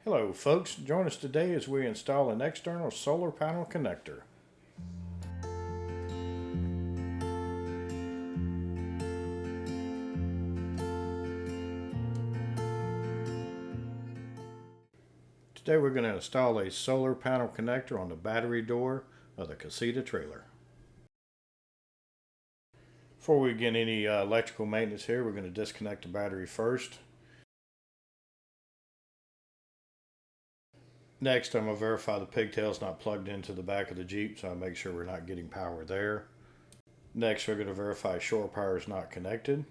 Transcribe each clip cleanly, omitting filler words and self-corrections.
Hello folks, join us today as we install an external solar panel connector. Today we're going to install a solar panel connector on the battery door of the Casita trailer. Before we begin any electrical maintenance here, we're going to disconnect the battery first. Next, I'm going to verify the pigtail's not plugged into the back of the Jeep, so I make sure we're not getting power there. Next, we're going to verify shore power is not connected.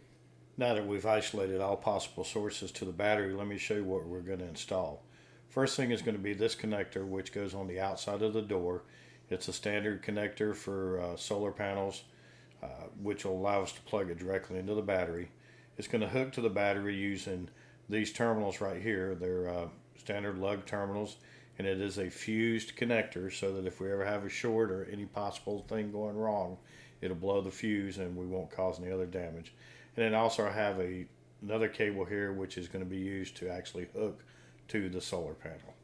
Now that we've isolated all possible sources to the battery, let me show you what we're going to install. First thing is going to be this connector, which goes on the outside of the door. It's a standard connector for solar panels, which will allow us to plug it directly into the battery. It's going to hook to the battery using these terminals right here. They're standard lug terminals, and it is a fused connector so that if we ever have a short or any possible thing going wrong, it'll blow the fuse and we won't cause any other damage. And then also I have another cable here which is going to be used to actually hook to the solar panel.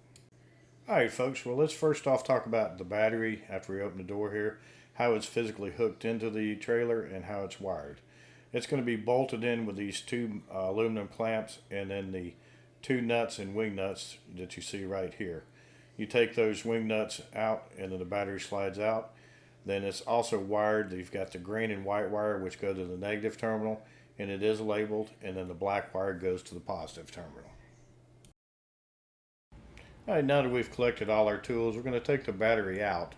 Alright folks, well let's first off talk about the battery after we open the door here, how it's physically hooked into the trailer and how it's wired. It's going to be bolted in with these two aluminum clamps and then the two nuts and wing nuts that you see right here. You take those wing nuts out and then the battery slides out. Then it's also wired. You've got the green and white wire which go to the negative terminal, and it is labeled, and then the black wire goes to the positive terminal. Alright, now that we've collected all our tools, we're going to take the battery out,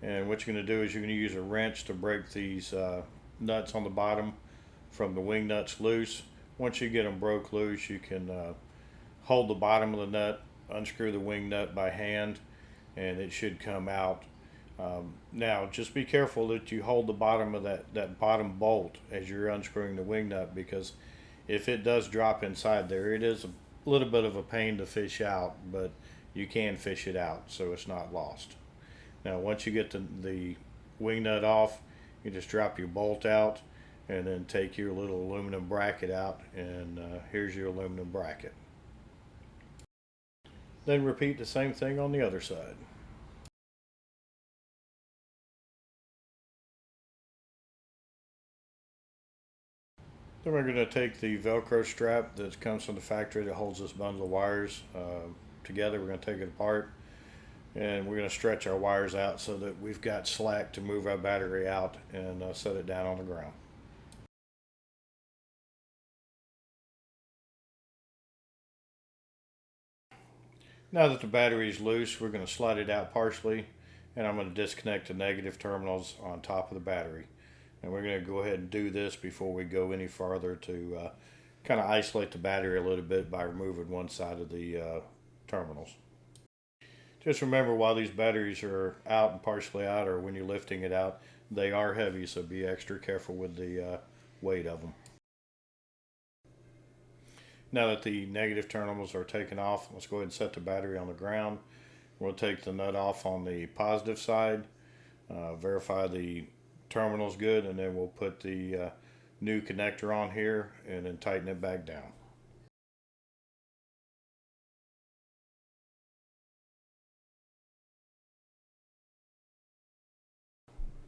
and what you're going to do is you're going to use a wrench to break these nuts on the bottom from the wing nuts loose. Once you get them broke loose, you can hold the bottom of the nut, unscrew the wing nut by hand, and it should come out. Now just be careful that you hold the bottom of that bottom bolt as you're unscrewing the wing nut, because if it does drop inside there, it is a little bit of a pain to fish out, but you can fish it out so it's not lost. Now once you get the wing nut off, you just drop your bolt out and then take your little aluminum bracket out, and here's your aluminum bracket. Then repeat the same thing on the other side. Then we're going to take the Velcro strap that comes from the factory that holds this bundle of wires together. We're going to take it apart, and we're going to stretch our wires out so that we've got slack to move our battery out and set it down on the ground. Now that the battery is loose, we're going to slide it out partially, and I'm going to disconnect the negative terminals on top of the battery. And we're going to go ahead and do this before we go any farther to kind of isolate the battery a little bit by removing one side of the terminals. Just remember, while these batteries are out and partially out, or when you're lifting it out, they are heavy, so be extra careful with the weight of them. Now that the negative terminals are taken off, let's go ahead and set the battery on the ground. We'll take the nut off on the positive side, verify the terminal's good, and then we'll put the new connector on here and then tighten it back down.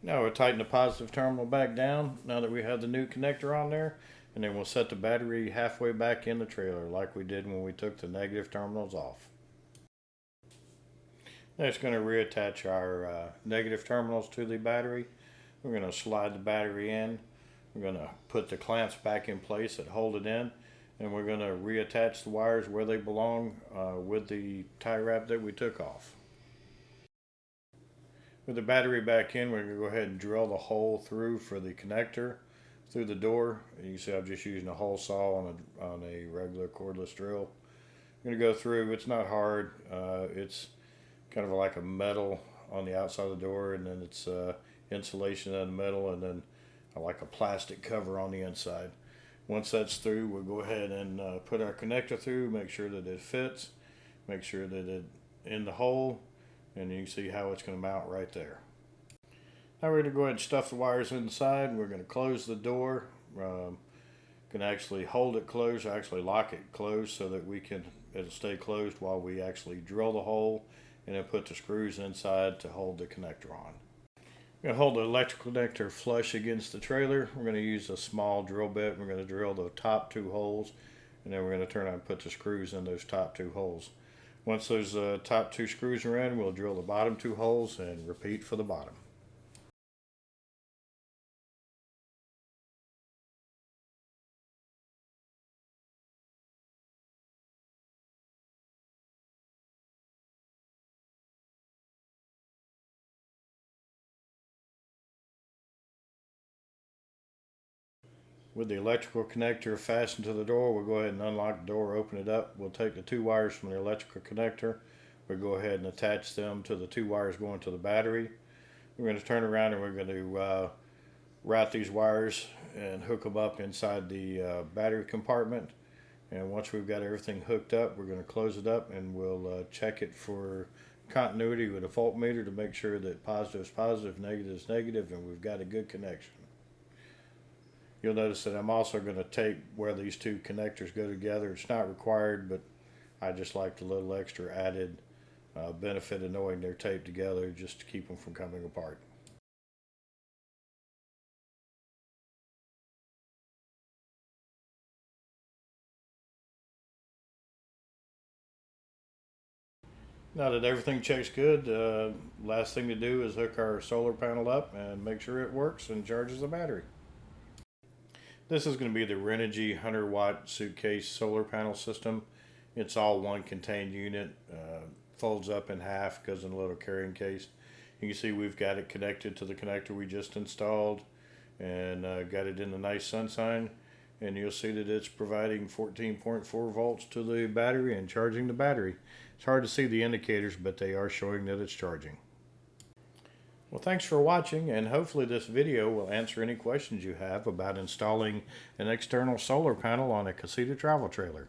Now we'll tighten the positive terminal back down now that we have the new connector on there, and then we'll set the battery halfway back in the trailer like we did when we took the negative terminals off. Next, going to reattach our negative terminals to the battery. We're going to slide the battery in. We're going to put the clamps back in place that hold it in, and we're going to reattach the wires where they belong with the tie wrap that we took off. With the battery back in, we're going to go ahead and drill the hole through for the connector through the door. You can see I'm just using a hole saw on a regular cordless drill. I'm going to go through. It's not hard. It's kind of like a metal on the outside of the door, and then it's insulation in the middle, and then like a plastic cover on the inside. Once that's through, we'll go ahead and put our connector through, make sure that it fits, make sure that it's in the hole, and you can see how it's going to mount right there. Now we're going to go ahead and stuff the wires inside. We're going to close the door. Can actually hold it closed, actually lock it closed so that we can it'll stay closed while we actually drill the hole and then put the screws inside to hold the connector on. We're going to hold the electrical connector flush against the trailer. We're going to use a small drill bit. We're going to drill the top 2 holes, and then we're going to turn on and put the screws in those top 2 holes. Once those top 2 screws are in, we'll drill the bottom 2 holes and repeat for the bottom. With the electrical connector fastened to the door, we'll go ahead and unlock the door, open it up. We'll take the 2 wires from the electrical connector. We'll go ahead and attach them to the 2 wires going to the battery. We're going to turn around and we're going to route these wires and hook them up inside the battery compartment. And once we've got everything hooked up, we're going to close it up and we'll check it for continuity with a voltmeter to make sure that positive is positive, negative is negative, and we've got a good connection. You'll notice that I'm also going to tape where these 2 connectors go together. It's not required, but I just like the little extra added benefit of knowing they're taped together just to keep them from coming apart. Now that everything checks good, last thing to do is hook our solar panel up and make sure it works and charges the battery. This is going to be the Renogy 100 watt suitcase solar panel system. It's all one contained unit, folds up in half, goes in a little carrying case. You can see we've got it connected to the connector we just installed and got it in the nice sunshine. And you'll see that it's providing 14.4 volts to the battery and charging the battery. It's hard to see the indicators, but they are showing that it's charging. Well, thanks for watching, and hopefully this video will answer any questions you have about installing an external solar panel on a Casita Travel trailer.